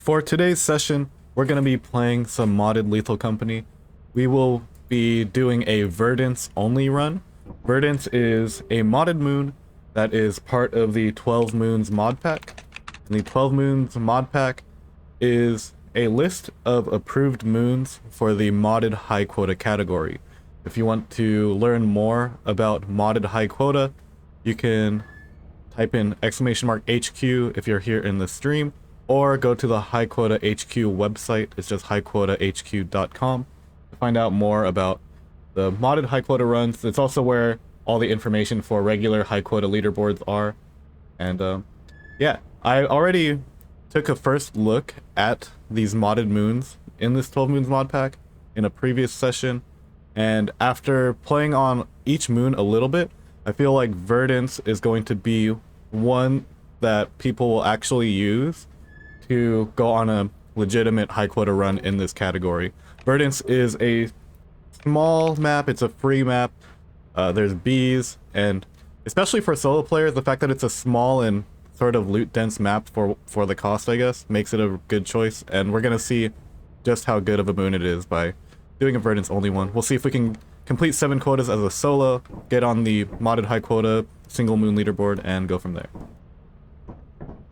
For today's session, we're going to be playing some modded Lethal Company. We will be doing a Verdance only run. Verdance is a modded moon that is part of the 12 Moons mod pack. And the 12 Moons mod pack is a list of approved moons for the modded high quota category. If you want to learn more about modded high quota, you can type in !HQ if you're here in the stream, or go to the High Quota HQ website. It's just highquotahq.com to find out more about the modded high quota runs. It's also where all the information for regular high quota leaderboards are. And yeah, I already took a first look at these modded moons in this 12 Moons mod pack in a previous session, and after playing on each moon a little bit, I feel like Verdance is going to be one that people will actually use to go on a legitimate high quota run in this category. Verdance is a small map, it's a free map, there's bees, and especially for solo players, the fact that it's a small and sort of loot dense map for the cost, I guess, makes it a good choice, and we're gonna see just how good of a moon it is by doing a Verdance only one. We'll see if we can complete 7 quotas as a solo, get on the modded high quota single moon leaderboard, and go from there.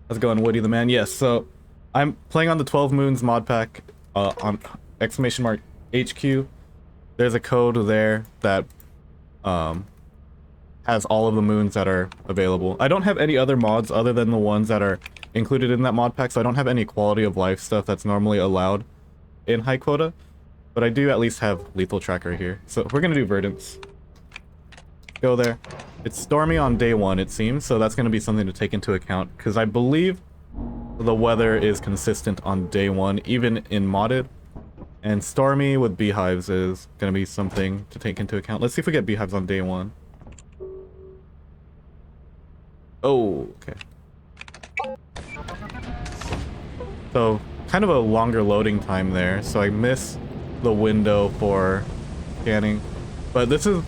How's it going, Woody the man? Yes, so I'm playing on the 12 Moons mod pack on !HQ. There's a code there that has all of the moons that are available. I don't have any other mods other than the ones that are included in that mod pack, so I don't have any quality of life stuff that's normally allowed in high quota, but I do at least have Lethal Tracker here. So we're gonna do Verdance. Go there. It's stormy on day 1, it seems, so that's gonna be something to take into account, because I believe the weather is consistent on day 1, even in modded, and stormy with beehives is gonna be something to take into account. Let's see if we get beehives on day 1. Oh, okay. So, kind of a longer loading time there, so I miss the window for scanning, but this is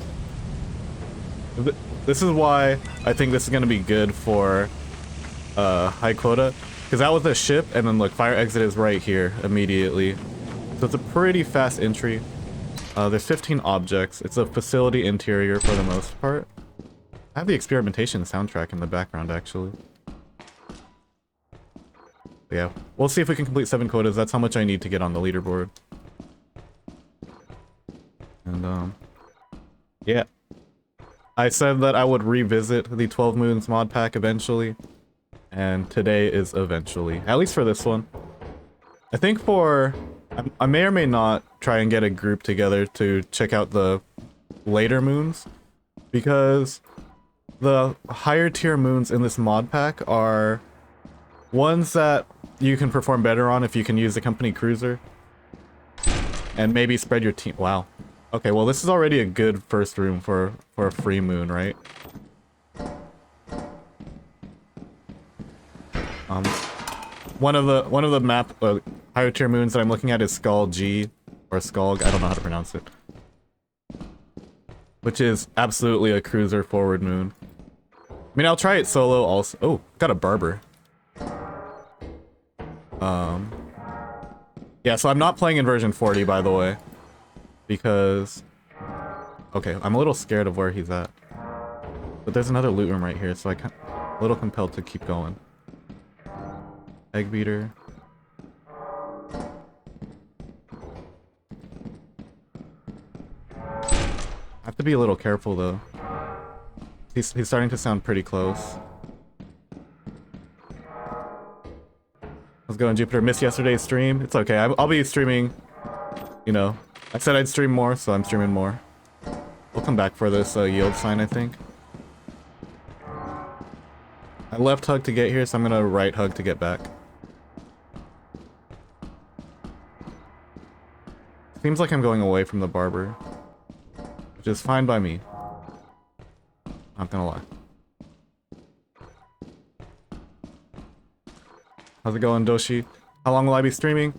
why I think this is gonna be good for high quota, because that was a ship, and then look, fire exit is right here immediately, so it's a pretty fast entry. There's 15 objects. It's a facility interior for the most part. I have the experimentation soundtrack in the background, actually. But yeah, we'll see if we can complete 7 quotas. That's how much I need to get on the leaderboard. And yeah, I said that I would revisit the 12 Moons mod pack eventually, and today is eventually, at least for this one. I think I may or may not try and get a group together to check out the later moons, because the higher tier moons in this mod pack are ones that you can perform better on if you can use the company cruiser and maybe spread your team. Wow. Okay, well, this is already a good first room for a free moon, right? One of the map higher tier moons that I'm looking at is Skull G, or Skulg, I don't know how to pronounce it, which is absolutely a cruiser forward moon. I mean, I'll try it solo also. Oh, got a barber. Yeah, so I'm not playing in version 40, by the way, because okay, I'm a little scared of where he's at, but there's another loot room right here, so I'm a little compelled to keep going. Egg beater. I have to be a little careful though. He's starting to sound pretty close. How's it going, Jupiter? Missed yesterday's stream. It's okay. I'll be streaming. You know, I said I'd stream more, so I'm streaming more. We'll come back for this yield sign, I think. I left hug to get here, so I'm gonna right hug to get back. Seems like I'm going away from the barber, which is fine by me. Not gonna lie. How's it going, Doshi? How long will I be streaming?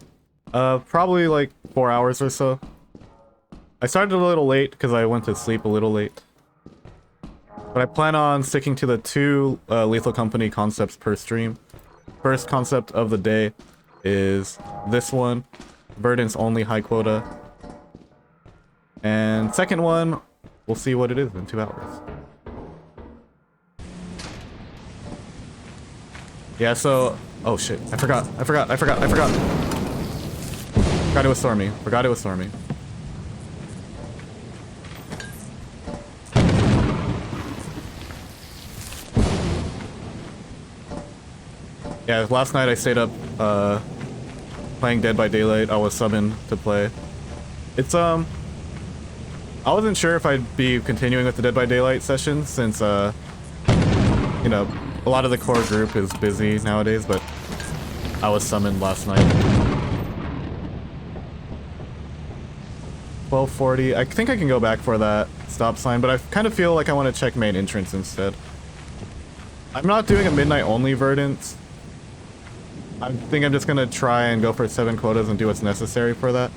Probably like 4 hours or so. I started a little late because I went to sleep a little late. But I plan on sticking to the 2 Lethal Company concepts per stream. First concept of the day is this one, Verdance only high quota. And second one, we'll see what it is in 2 hours. Yeah, so... Oh shit, I forgot. Forgot it was Stormy. Yeah, last night I stayed up, playing Dead by Daylight. I was summoned to play. It's, I wasn't sure if I'd be continuing with the Dead by Daylight sessions since, you know, a lot of the core group is busy nowadays, but I was summoned last night. 1240. I think I can go back for that stop sign, but I kind of feel like I want to check main entrance instead. I'm not doing a midnight only Verdance. I think I'm just gonna try and go for 7 quotas and do what's necessary for that.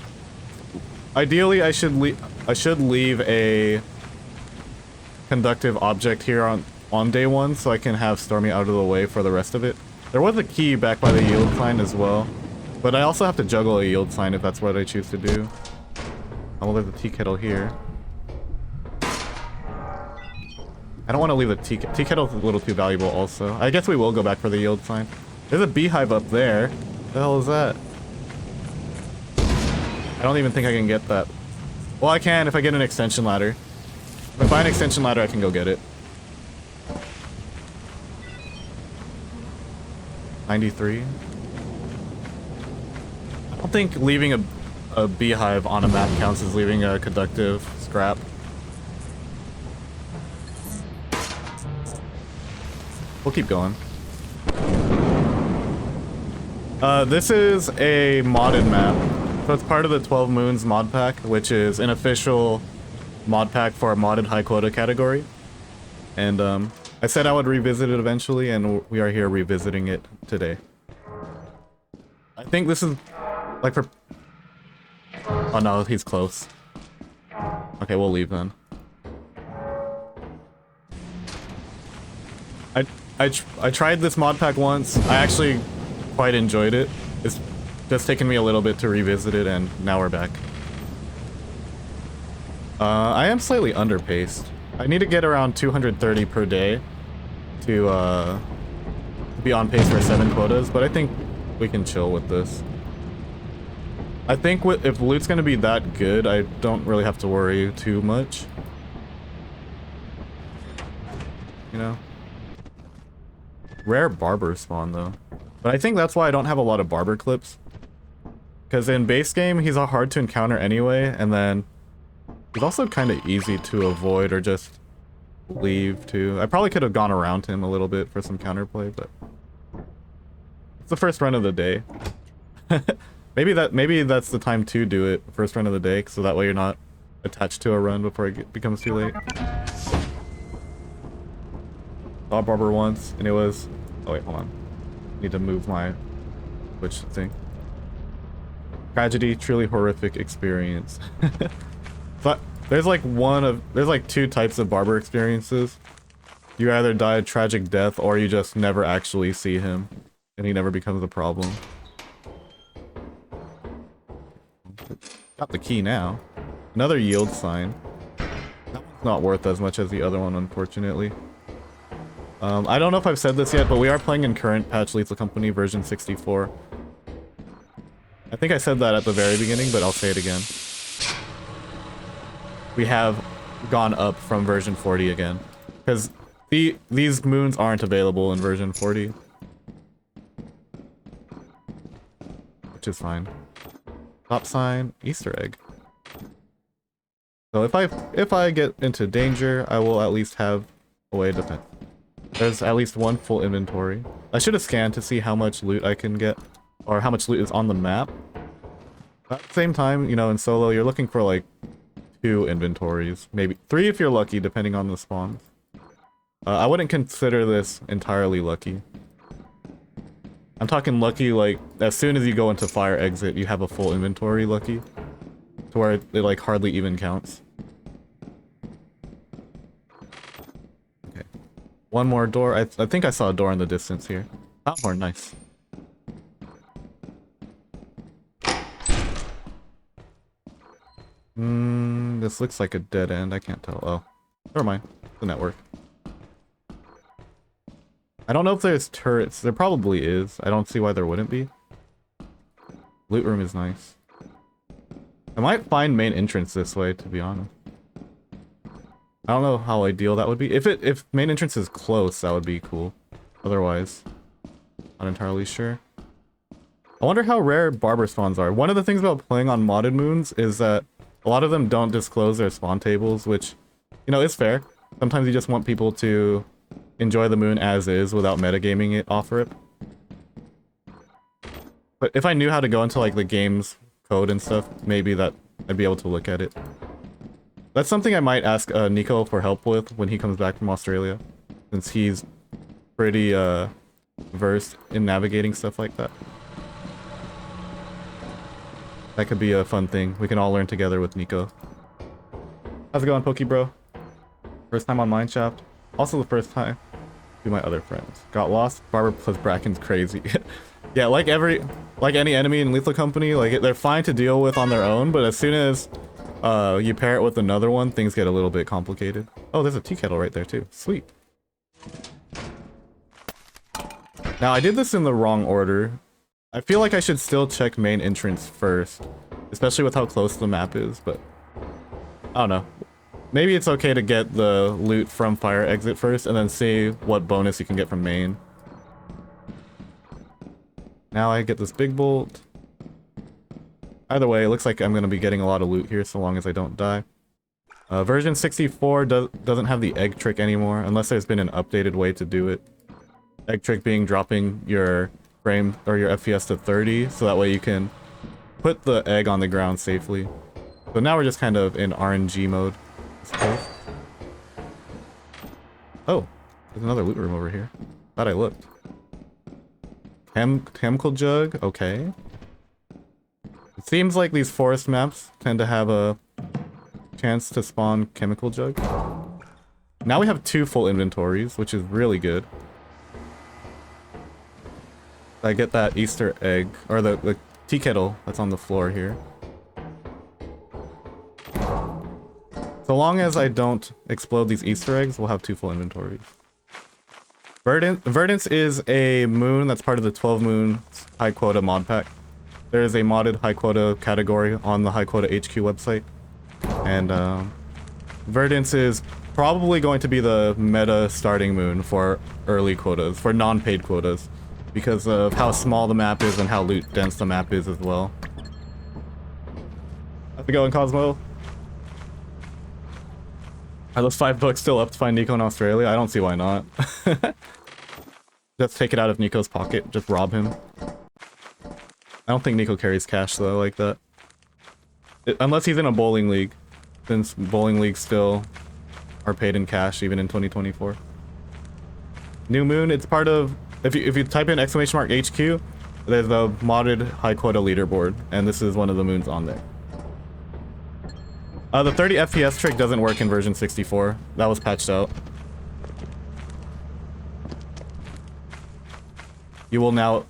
Ideally, I should leave a conductive object here on day 1 so I can have Stormy out of the way for the rest of it. There was a key back by the yield sign as well, but I also have to juggle a yield sign if that's what I choose to do. Oh, well, there's a tea kettle here. I don't want to leave the tea kettle's a little too valuable also. I guess we will go back for the yield sign. There's a beehive up there. What the hell is that? I don't even think I can get that. Well, I can if I get an extension ladder. If I buy an extension ladder, I can go get it. 93. I don't think leaving a beehive on a map counts as leaving a conductive scrap. We'll keep going. This is a modded map. So it's part of the 12 Moons mod pack, which is an official mod pack for a modded high quota category. And I said I would revisit it eventually, and we are here revisiting it today. I think this is like for... Oh no, he's close. Okay, we'll leave then. I tried this mod pack once. I actually quite enjoyed it. It's just taken me a little bit to revisit it, and now we're back. I am slightly underpaced. I need to get around 230 per day to be on pace for 7 quotas, but I think we can chill with this. I think if loot's gonna be that good, I don't really have to worry too much. You know? Rare barber spawn though. But I think that's why I don't have a lot of barber clips. Because in base game, he's hard to encounter anyway, and then he's also kind of easy to avoid or just leave too. I probably could have gone around him a little bit for some counterplay, but it's the first run of the day. maybe that's the time to do it, first run of the day, so that way you're not attached to a run before it becomes too late. Saw barber once, and it was... Oh wait, hold on. Need to move my Twitch thing. Tragedy, truly horrific experience. But there's like there's like 2 types of barber experiences. You either die a tragic death, or you just never actually see him, and he never becomes a problem. Got the key now. Another yield sign. That one's not worth as much as the other one, unfortunately. I don't know if I've said this yet, but we are playing in current patch Lethal Company version 64. I think I said that at the very beginning, but I'll say it again. We have gone up from version 40 again. Because these moons aren't available in version 40. Which is fine. Top sign, Easter egg. So if I get into danger, I will at least have a way to defend. There's at least 1 full inventory. I should have scanned to see how much loot I can get, or how much loot is on the map. At the same time, you know, in solo, you're looking for like 2 inventories, maybe 3 if you're lucky, depending on the spawns. I wouldn't consider this entirely lucky. I'm talking lucky like, as soon as you go into fire exit, you have a full inventory lucky. To where it like hardly even counts. Okay. 1 more door. I think I saw a door in the distance here. That more nice. This looks like a dead end. I can't tell. Oh, never mind. The network. I don't know if there's turrets. There probably is. I don't see why there wouldn't be. Loot room is nice. I might find main entrance this way, to be honest. I don't know how ideal that would be. If main entrance is close, that would be cool. Otherwise, not entirely sure. I wonder how rare barber spawns are. One of the things about playing on modded moons is that a lot of them don't disclose their spawn tables, which, you know, is fair. Sometimes you just want people to enjoy the moon as is without metagaming it off rip. But if I knew how to go into like the game's code and stuff, maybe that I'd be able to look at it. That's something I might ask Nico for help with when he comes back from Australia, since he's pretty versed in navigating stuff like that. That could be a fun thing. We can all learn together with Nico. How's it going, Pokey Bro? First time on Mineshaft. Also the first time to my other friends. Got lost. Barber plus Bracken's crazy. Yeah, like any enemy in Lethal Company, like they're fine to deal with on their own, but as soon as you pair it with another one, things get a little bit complicated. Oh, there's a tea kettle right there too. Sweet. Now, I did this in the wrong order. I feel like I should still check main entrance first, especially with how close the map is, but I don't know. Maybe it's okay to get the loot from fire exit first and then see what bonus you can get from main. Now I get this big bolt. Either way, it looks like I'm going to be getting a lot of loot here so long as I don't die. Version 64 doesn't have the egg trick anymore, unless there's been an updated way to do it. Egg trick being dropping your frame or your FPS to 30, so that way you can put the egg on the ground safely. So now we're just kind of in RNG mode, I suppose. Oh, there's another loot room over here. Thought I looked. Chemical jug, okay. It seems like these forest maps tend to have a chance to spawn chemical jug. Now we have 2 full inventories, which is really good. I get that Easter egg, or the tea kettle that's on the floor here. So long as I don't explode these Easter eggs, we'll have 2 full inventories. Verdance is a moon that's part of the 12 moon high quota mod pack. There is a modded high quota category on the high quota HQ website. And Verdance is probably going to be the meta starting moon for early quotas, for non-paid quotas, because of how small the map is and how loot dense the map is as well. How's it going, Cosmo? Are those $5 still up to find Nico in Australia? I don't see why not. Just take it out of Nico's pocket, just rob him. I don't think Nico carries cash though, like that. Unless he's in a bowling league, since bowling leagues still are paid in cash even in 2024. New Moon, it's part of, if you type in !HQ, there's a modded high quota leaderboard, and this is one of the moons on there. The 30 FPS trick doesn't work in version 64. That was patched out. You will now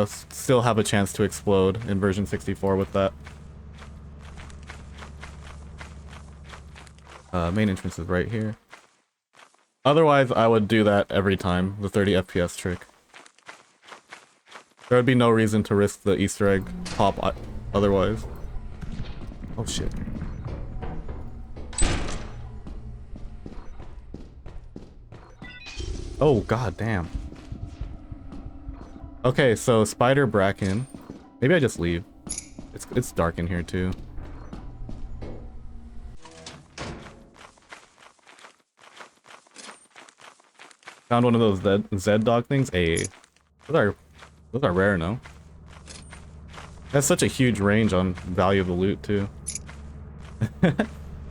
still have a chance to explode in version 64 with that. Main entrance is right here. Otherwise, I would do that every time, the 30 FPS trick. There would be no reason to risk the Easter egg pop otherwise. Oh shit. Oh, god damn. Okay, so Spider Bracken. Maybe I just leave. It's dark in here too. Found one of those Z dog things. Those are rare, no? That's such a huge range on value of the loot too.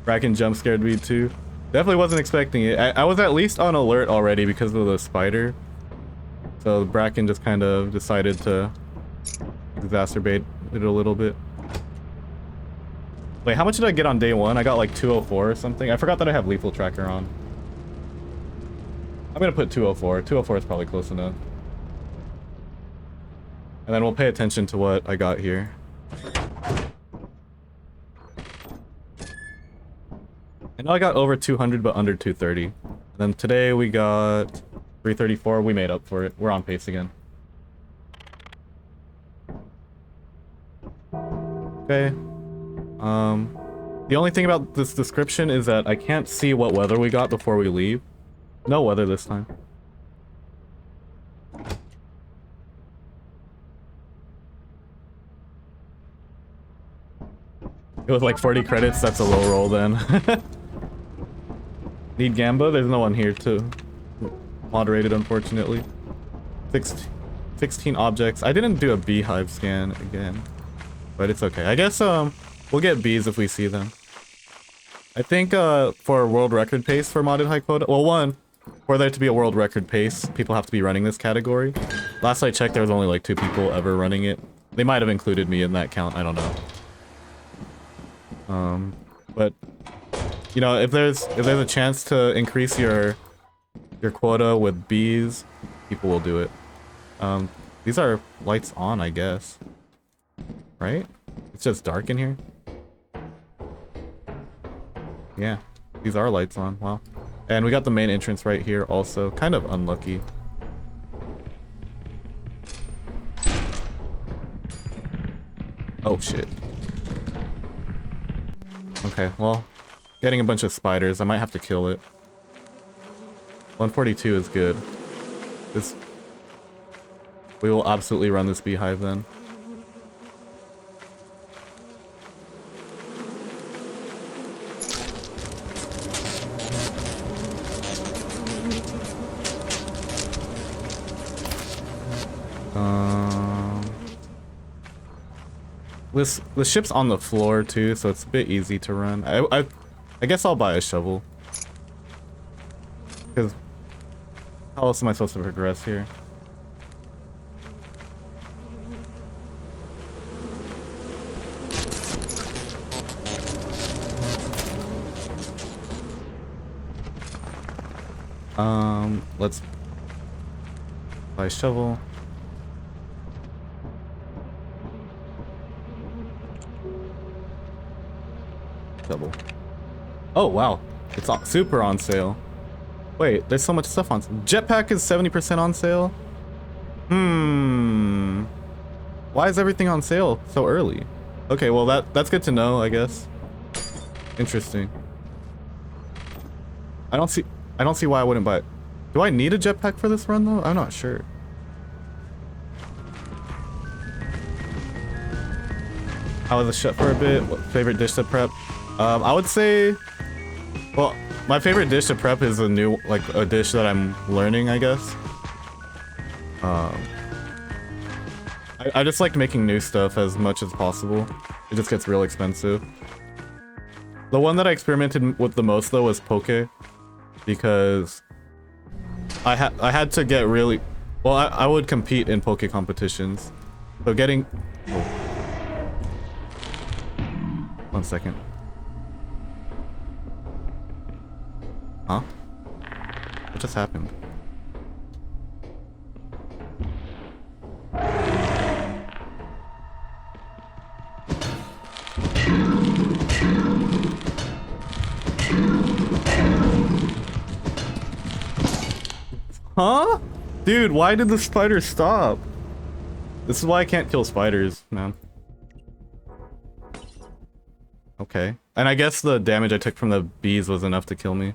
Bracken jump scared me too. Definitely wasn't expecting it. I was at least on alert already because of the spider. So Bracken just kind of decided to exacerbate it a little bit. Wait, how much did I get on day 1? I got like 204 or something. I forgot that I have lethal tracker on. I'm gonna put 204. 204 is probably close enough. And then we'll pay attention to what I got here. know I got over 200 but under 230. And then today we got 334. We made up for it. We're on pace again. Okay. The only thing about this description is that I can't see what weather we got before we leave. No weather this time. It was like 40 credits, that's a low roll then. Need Gamba? There's no one here to moderate it, unfortunately. 16 objects. I didn't do a beehive scan again, but it's okay. I guess we'll get bees if we see them. I think for world record pace for modded high quota, well, one, for there to be a world record pace, people have to be running this category. Last I checked, there was only like 2 people ever running it. They might have included me in that count, I don't know. But you know, if there's a chance to increase your quota with bees, people will do it. These are lights on, I guess. Right? It's just dark in here. Yeah, these are lights on. Wow. And we got the main entrance right here also. Kind of unlucky. Oh shit. Okay, well, getting a bunch of spiders. I might have to kill it. 142 is good. We will absolutely run this beehive then. The ship's on the floor too, so it's a bit easy to run. I guess I'll buy a shovel. Because how else am I supposed to progress here? Let's buy a shovel. Double. Oh wow, it's super on sale. Wait, there's so much stuff on sale. Jetpack is 70% on sale. Why is everything on sale so early? Okay, well that's good to know, I guess. Interesting. I don't see why I wouldn't buy it. Do I need a jetpack for this run though? I'm not sure. I was a chef for a bit. What favorite dish to prep? I would say, well, my favorite dish to prep is a new, like a dish that I'm learning, I guess. I just like making new stuff as much as possible. It just gets real expensive. The one that I experimented with the most though was poke, because I had to get really, well, I would compete in poke competitions, so getting. Oh. 1 second. Huh? What just happened? Huh? Dude, why did the spider stop? This is why I can't kill spiders, man. Okay. And I guess the damage I took from the bees was enough to kill me.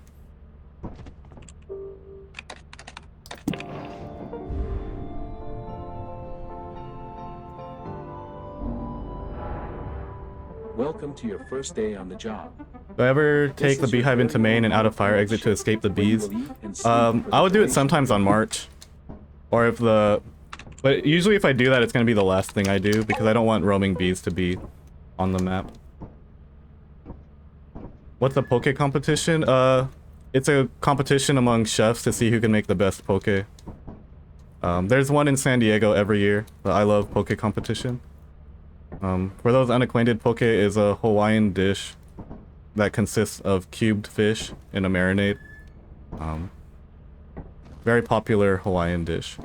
Welcome to your first day on the job. Do I ever take the beehive into main and out of fire exit to escape the bees? I would do it sometimes on March. Or if the... But usually if I do that, it's going to be the last thing I do, because I don't want roaming bees to be on the map. What's a poke competition? It's a competition among chefs to see who can make the best poke. There's one in San Diego every year, the I Love Poke competition. For those unacquainted, poke is a Hawaiian dish that consists of cubed fish in a marinade. Very popular Hawaiian dish.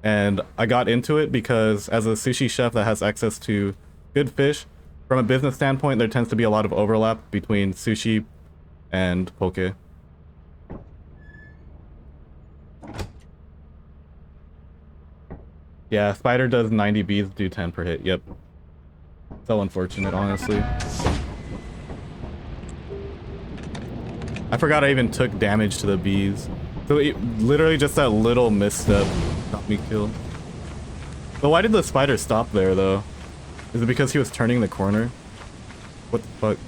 And I got into it because as a sushi chef that has access to good fish, From a business standpoint, there tends to be a lot of overlap between sushi and poke. Yeah, spider does 90 bees, do 10 per hit. Yep. So unfortunate, honestly. I forgot I even took damage to the bees. So literally just that little misstep got me killed. But why did the spider stop there, though? Is it because he was turning the corner? What the fuck?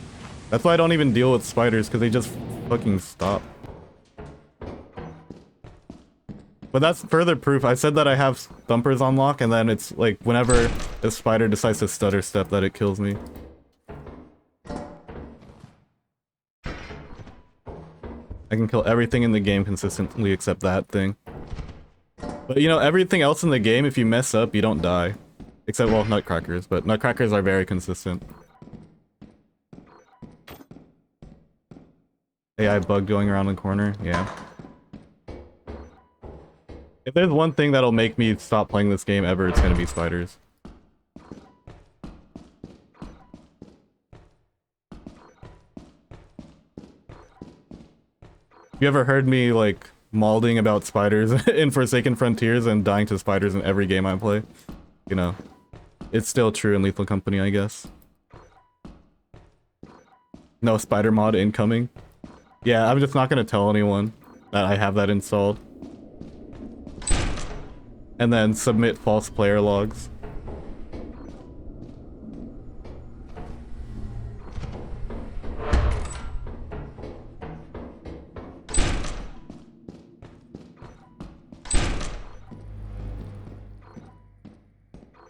That's why I don't even deal with spiders, because they just fucking stop. But that's further proof. I said that I have thumpers on lock, and then it's like whenever a spider decides to stutter step that it kills me. I can kill everything in the game consistently except that thing. But you know, everything else in the game, if you mess up, you don't die. Except, well, nutcrackers, but nutcrackers are very consistent. AI bug going around the corner, yeah. If there's one thing that'll make me stop playing this game ever, it's gonna be spiders. You ever heard me, like, malding about spiders in Forsaken Frontiers and dying to spiders in every game I play? You know, it's still true in Lethal Company, I guess. No spider mod incoming. Yeah, I'm just not gonna tell anyone that I have that installed. And then submit false player logs.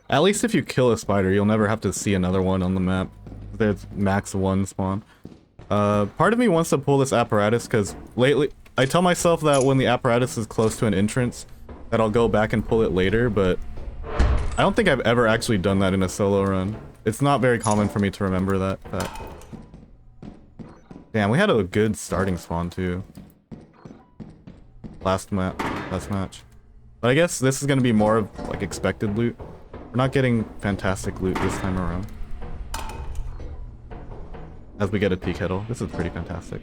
At least if you kill a spider, you'll never have to see another one on the map. There's max 1 spawn. Part of me wants to pull this apparatus because lately I tell myself that when the apparatus is close to an entrance that I'll go back and pull it later, but I don't think I've ever actually done that in a solo run. It's not very common for me to remember that fact. Damn, we had a good starting spawn too. Last match. But I guess this is gonna be more of like expected loot. We're not getting fantastic loot this time around. As we get a tea kettle. This is pretty fantastic.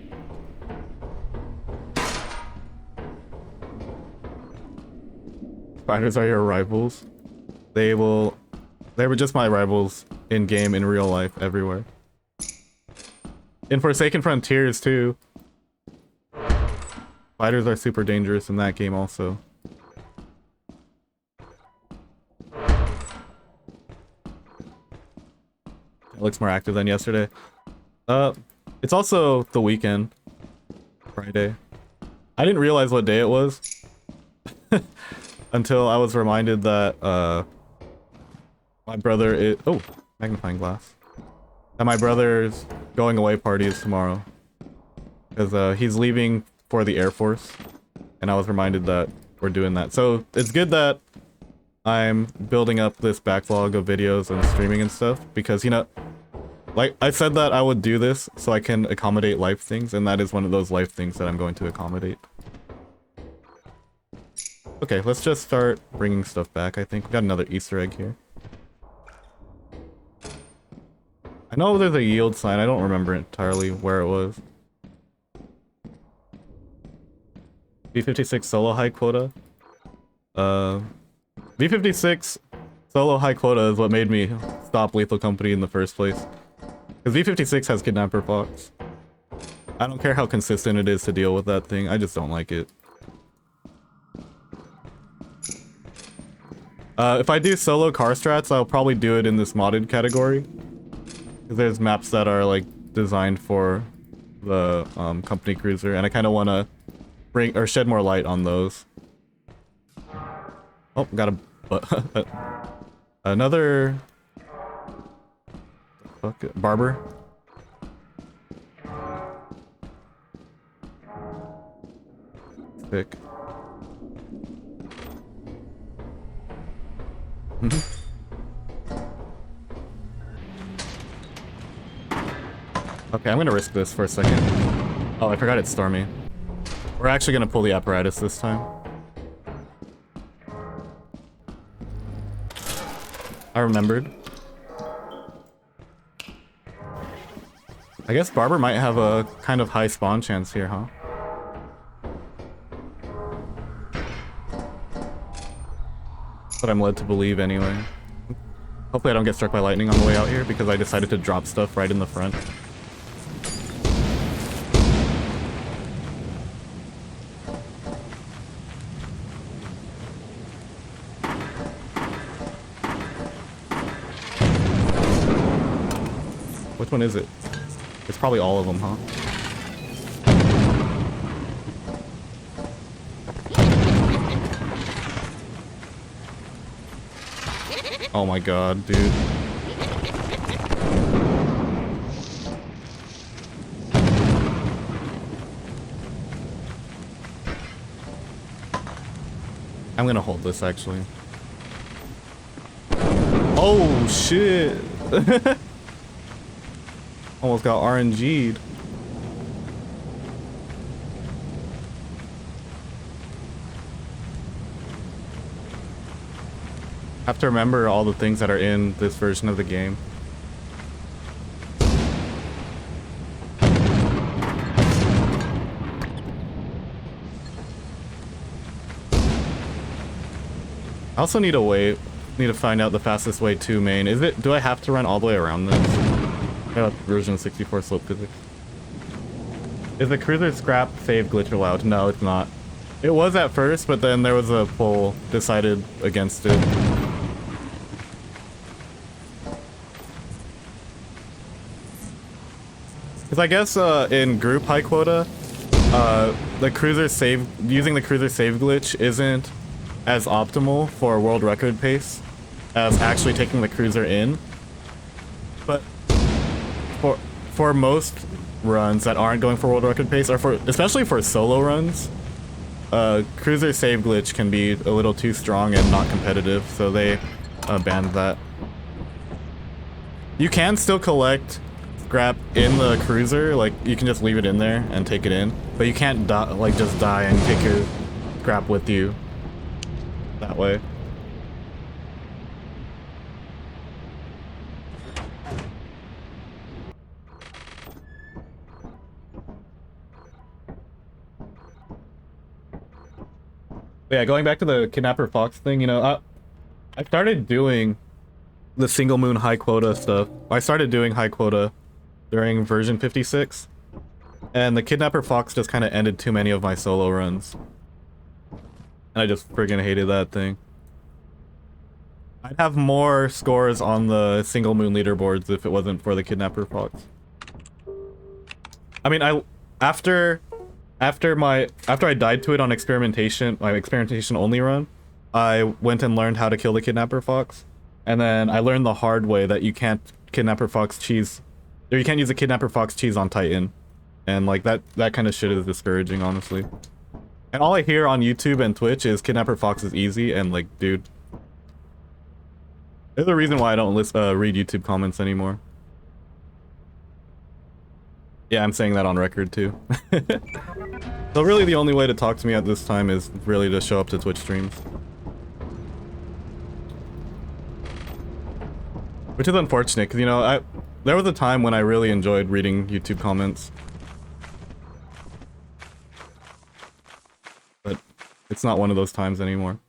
Spiders are your rivals. They were just my rivals in game, in real life, everywhere. In Forsaken Frontiers too. Spiders are super dangerous in that game also. It looks more active than yesterday. It's also the weekend. Friday. I didn't realize what day it was. Until I was reminded that, my brother is- oh, magnifying glass. That my brother's going away party is tomorrow. Because, he's leaving for the Air Force. And I was reminded that we're doing that. So, it's good that I'm building up this backlog of videos and streaming and stuff. Because, you know, like, I said that I would do this so I can accommodate life things. And that is one of those life things that I'm going to accommodate. Okay, let's just start bringing stuff back, I think. We got another Easter egg here. I know there's a yield sign. I don't remember entirely where it was. V56 solo high quota. V56 solo high quota is what made me stop Lethal Company in the first place. Because V56 has Kidnapper Fox. I don't care how consistent it is to deal with that thing. I just don't like it. If I do solo car strats, I'll probably do it in this modded category. Because there's maps that are like designed for the company cruiser, and I kind of want to bring or shed more light on those. Oh, got a another fuck it, barber. Sick. Okay, I'm gonna risk this for a second. Oh, I forgot it's stormy. We're actually gonna pull the apparatus this time. I remembered. I guess Barber might have a kind of high spawn chance here, huh? That's what I'm led to believe anyway. Hopefully I don't get struck by lightning on the way out here because I decided to drop stuff right in the front. Which one is it? It's probably all of them, huh? Oh my god, dude. I'm gonna hold this actually. Oh shit! Almost got RNG'd. Have to remember all the things that are in this version of the game. I also need to find out the fastest way to main. Do I have to run all the way around this? I got version 64 slope physics. Is the cruiser scrap save glitch allowed? No, it's not. It was at first, but then there was a poll decided against it. Because I guess in group high quota, using the cruiser save glitch isn't as optimal for world record pace as actually taking the cruiser in. But for most runs that aren't going for world record pace, or especially for solo runs, cruiser save glitch can be a little too strong and not competitive, so they banned that. You can still collect scrap in the cruiser, like you can just leave it in there and take it in, but you can't just die and take your scrap with you that way. But yeah, going back to the Kidnapper Fox thing, you know, I started doing the single moon high quota stuff. I started doing high quota during version 56, and the Kidnapper Fox just kind of ended too many of my solo runs. And I just friggin' hated that thing. I'd have more scores on the single moon leaderboards if it wasn't for the Kidnapper Fox. I mean, after I died to it on experimentation, my experimentation only run, I went and learned how to kill the Kidnapper Fox, and then I learned the hard way that you can't Kidnapper Fox cheese, or you can't use a Kidnapper Fox cheese on Titan, and like that kind of shit is discouraging, honestly. And all I hear on YouTube and Twitch is Kidnapper Fox is easy, and like, dude, there's a reason why I don't read YouTube comments anymore. Yeah, I'm saying that on record too. So really the only way to talk to me at this time is really to show up to Twitch streams. Which is unfortunate, because, you know, there was a time when I really enjoyed reading YouTube comments. But it's not one of those times anymore.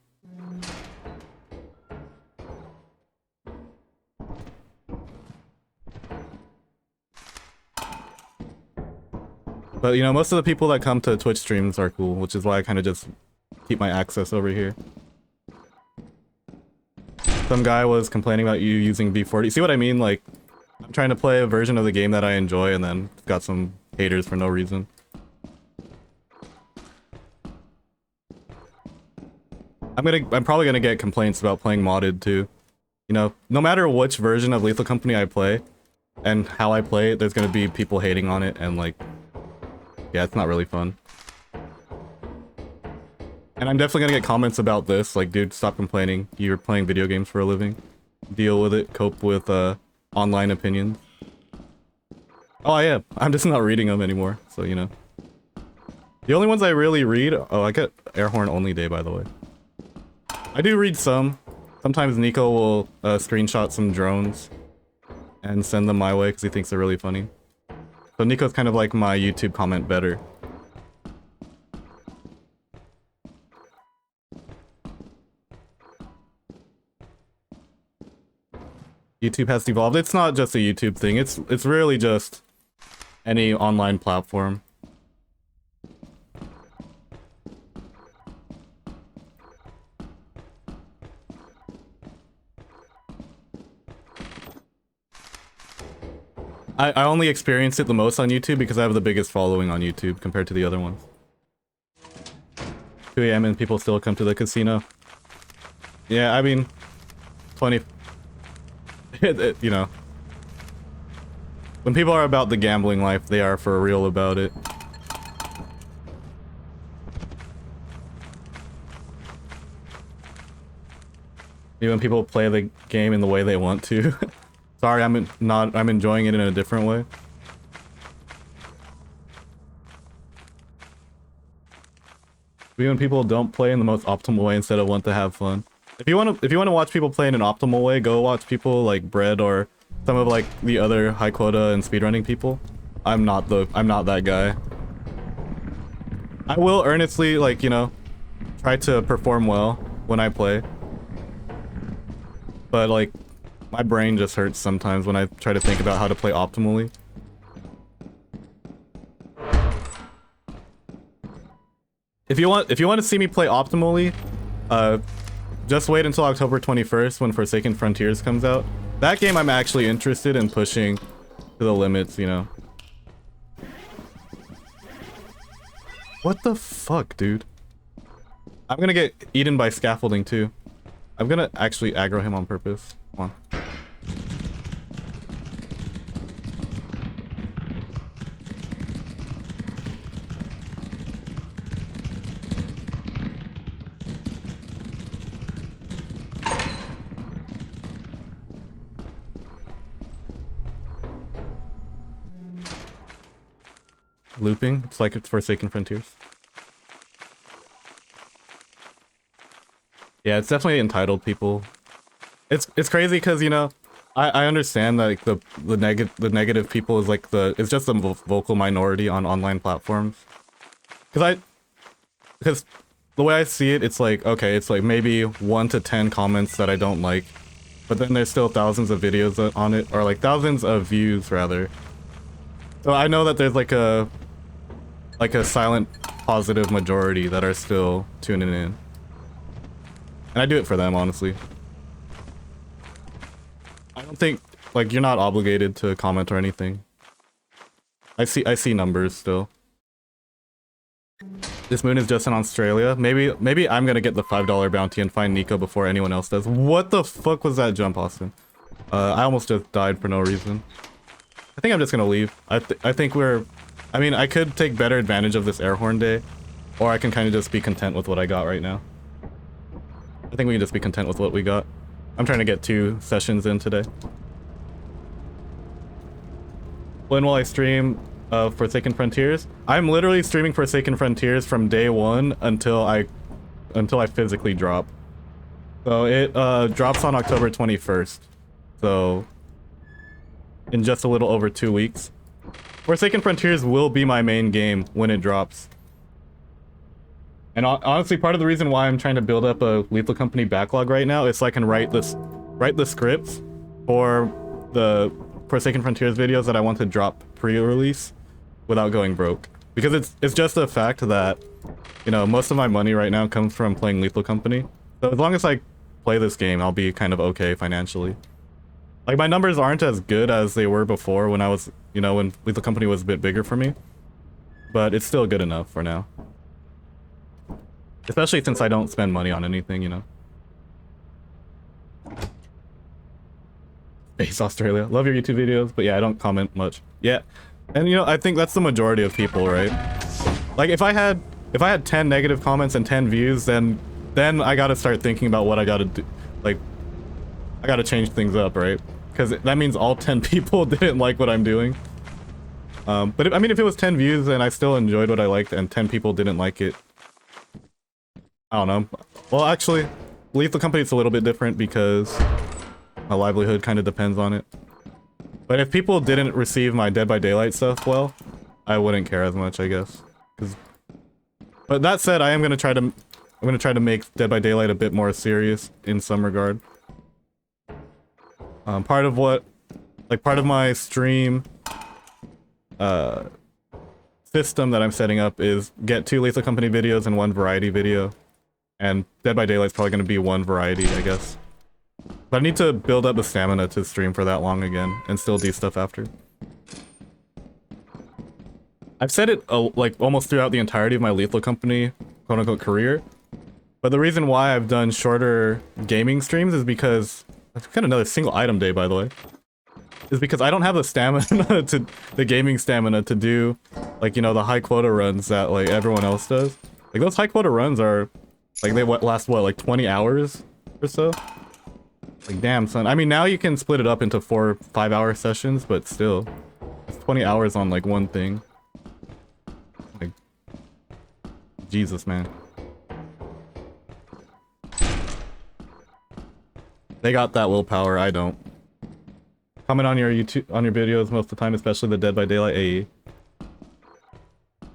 But, you know, most of the people that come to Twitch streams are cool, which is why I kind of just keep my access over here. Some guy was complaining about you using B40. See what I mean? Like, I'm trying to play a version of the game that I enjoy and then got some haters for no reason. I'm probably gonna get complaints about playing modded too. You know, no matter which version of Lethal Company I play and how I play it, there's gonna be people hating on it, and like, yeah, it's not really fun. And I'm definitely gonna get comments about this, like, dude, stop complaining. You're playing video games for a living. Deal with it, cope with online opinions. Oh yeah, I'm just not reading them anymore, so you know. The only ones I really read, oh, I get air horn only day, by the way. I do read some. Sometimes Nico will screenshot some drones and send them my way because he thinks they're really funny. So Nico's kind of like my YouTube comment better. YouTube has devolved. It's not just a YouTube thing. It's really just any online platform. I only experience it the most on YouTube because I have the biggest following on YouTube compared to the other ones. 2 a.m. and people still come to the casino. Yeah, I mean, 20... you know. When people are about the gambling life, they are for real about it. Even people play the game in the way they want to. Sorry, I'm enjoying it in a different way. Even people don't play in the most optimal way instead of want to have fun. If you want to watch people play in an optimal way, go watch people like Bread or some of like the other high quota and speedrunning people. I'm not that guy. I will earnestly, like, you know, try to perform well when I play. But like, my brain just hurts sometimes when I try to think about how to play optimally. If you want to see me play optimally, just wait until October 21st when Forsaken Frontiers comes out. That game I'm actually interested in pushing to the limits, you know. What the fuck, dude? I'm gonna get eaten by scaffolding too. I'm gonna actually aggro him on purpose. Come on. Looping, it's like it's Forsaken Frontiers. Yeah, it's definitely entitled people. It's crazy because, you know, I understand that like, the negative people is like it's just a vocal minority on online platforms. Because the way I see it, it's like, okay, it's like maybe 1 to 10 comments that I don't like, but then there's still thousands of videos on it, or like thousands of views rather. So I know that there's like a silent positive majority that are still tuning in. And I do it for them, honestly. I don't think, like, you're not obligated to comment or anything. I see numbers still. This moon is just in Australia. Maybe I'm gonna get the $5 bounty and find Nico before anyone else does. What the fuck was that jump, Austin? I almost just died for no reason. I think I'm just gonna leave. I think I mean, I could take better advantage of this air horn day, or I can kind of just be content with what I got right now. I think we can just be content with what we got. I'm trying to get 2 sessions in today. When will I stream Forsaken Frontiers? I'm literally streaming Forsaken Frontiers from day 1 until I physically drop. So it drops on October 21st. So in just a little over 2 weeks. Forsaken Frontiers will be my main game when it drops. And honestly, part of the reason why I'm trying to build up a Lethal Company backlog right now is so I can write the scripts for the Forsaken Frontiers videos that I want to drop pre-release without going broke. Because it's just a fact that, you know, most of my money right now comes from playing Lethal Company. So as long as I play this game, I'll be kind of okay financially. Like, my numbers aren't as good as they were before when I was, you know, when Lethal Company was a bit bigger for me. But it's still good enough for now. Especially since I don't spend money on anything, you know. Base Australia. Love your YouTube videos, but yeah, I don't comment much. Yeah. And you know, I think that's the majority of people, right? Like, if I had 10 negative comments and 10 views, then I gotta start thinking about what I gotta do. Like, I gotta change things up, right? Because that means all 10 people didn't like what I'm doing. But I mean, if it was 10 views and I still enjoyed what I liked and 10 people didn't like it, I don't know. Well, actually, Lethal Company is a little bit different because my livelihood kind of depends on it. But if people didn't receive my Dead by Daylight stuff well, I wouldn't care as much, I guess. But that said, I'm gonna try to make Dead by Daylight a bit more serious in some regard. Part of my stream system that I'm setting up is get 2 Lethal Company videos and 1 variety video. And Dead by Daylight's probably gonna be 1 variety, I guess. But I need to build up the stamina to stream for that long again, and still do stuff after. I've said it like almost throughout the entirety of my Lethal Company quote-unquote career, but the reason why I've done shorter gaming streams is because that's kind of another single item day, by the way. Is because I don't have the stamina the gaming stamina to do, like, you know, the high quota runs that like everyone else does. Like those high quota runs are like they last what, like 20 hours or so. Like damn son. I mean now you can split it up into 4 or 5 hour sessions, but still, it's 20 hours on like one thing. Like Jesus, man. They got that willpower, I don't. Comment on your videos most of the time, especially the Dead by Daylight AE.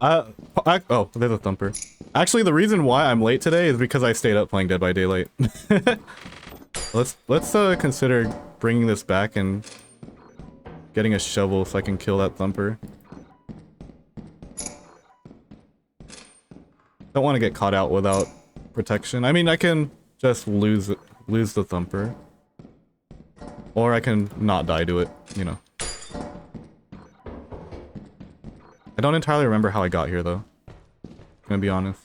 Oh, there's a thumper. Actually, the reason why I'm late today is because I stayed up playing Dead by Daylight. Let's consider bringing this back and getting a shovel so I can kill that thumper. Don't want to get caught out without protection. I mean, I can just lose the thumper. Or I can not die to it, you know. I don't entirely remember how I got here, though. I'm gonna be honest.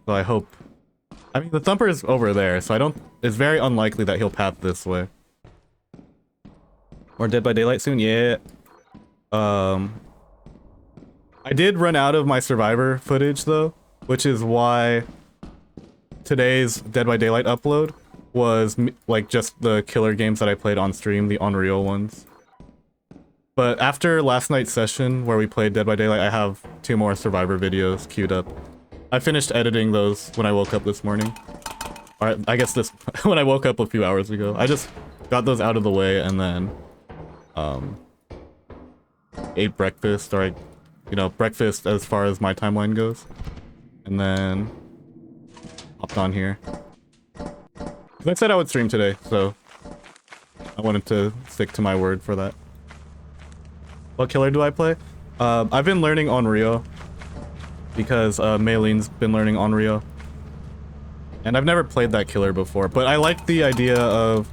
So I hope... I mean, the thumper is over there, so I don't... It's very unlikely that he'll path this way. Or Dead by Daylight soon? Yeah. I did run out of my survivor footage, though, which is why today's Dead by Daylight upload was like just the killer games that I played on stream, the Unreal ones. But after last night's session where we played Dead by Daylight, I have 2 more Survivor videos queued up. I finished editing those when I woke up this morning. Or I guess this when I woke up a few hours ago. I just got those out of the way and then ate breakfast, or you know, breakfast as far as my timeline goes. And then hopped on here. I said I would stream today, so I wanted to stick to my word for that. What killer do I play? I've been learning Onryo because Maylene's been learning Onryo. And I've never played that killer before, but I like the idea of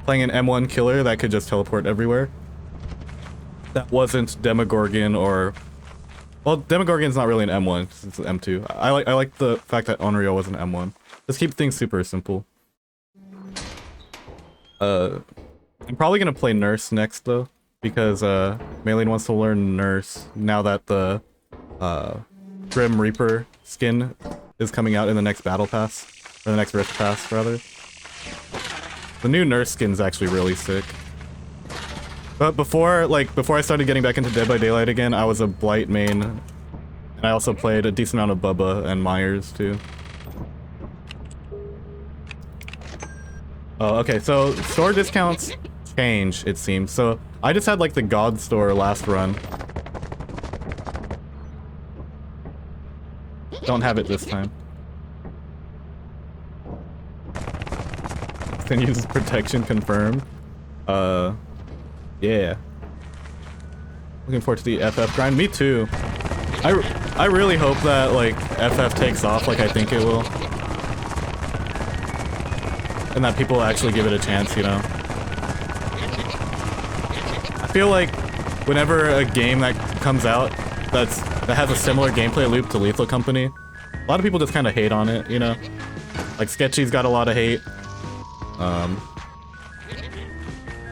playing an M1 killer that could just teleport everywhere. That wasn't Demogorgon or... Well, Demogorgon's not really an M1, it's an M2. I like the fact that Onryo was an M1. Just keep things super simple. I'm probably gonna play Nurse next though, because Maylene wants to learn Nurse now that the Grim Reaper skin is coming out in the next Battle Pass, or the next Rift Pass rather. The new Nurse skin's actually really sick. But before I started getting back into Dead by Daylight again, I was a Blight main, and I also played a decent amount of Bubba and Myers too. Oh, okay, so store discounts change, it seems. So I just had like the God store last run. Don't have it this time. Then uses protection confirmed. Yeah. Looking forward to the FF grind. Me too. I really hope that like FF takes off like I think it will. And that people actually give it a chance, you know? I feel like whenever a game that comes out that has a similar gameplay loop to Lethal Company, a lot of people just kind of hate on it, you know? Like Sketchy's got a lot of hate.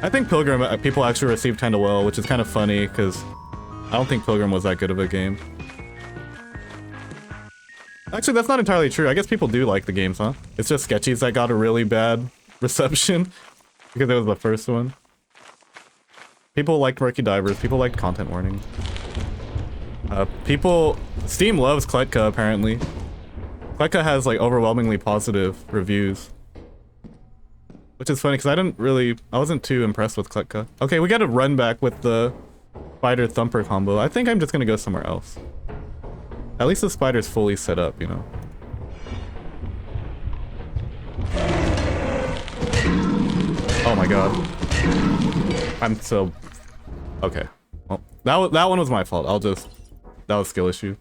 I think Pilgrim people actually received kind of well, which is kind of funny because I don't think Pilgrim was that good of a game. Actually, that's not entirely true. I guess people do like the games, huh? It's just Sketchy's that got a really bad reception because it was the first one. People liked Murky Divers. People liked Content Warning. Steam loves Kletka, apparently. Kletka has, like, overwhelmingly positive reviews. Which is funny, because I wasn't too impressed with Kletka. Okay, we gotta run back with the spider thumper combo. I think I'm just gonna go somewhere else. At least the spider's fully set up, you know? Oh my god. I'm so... Okay. Well, that one was my fault. That was skill issue.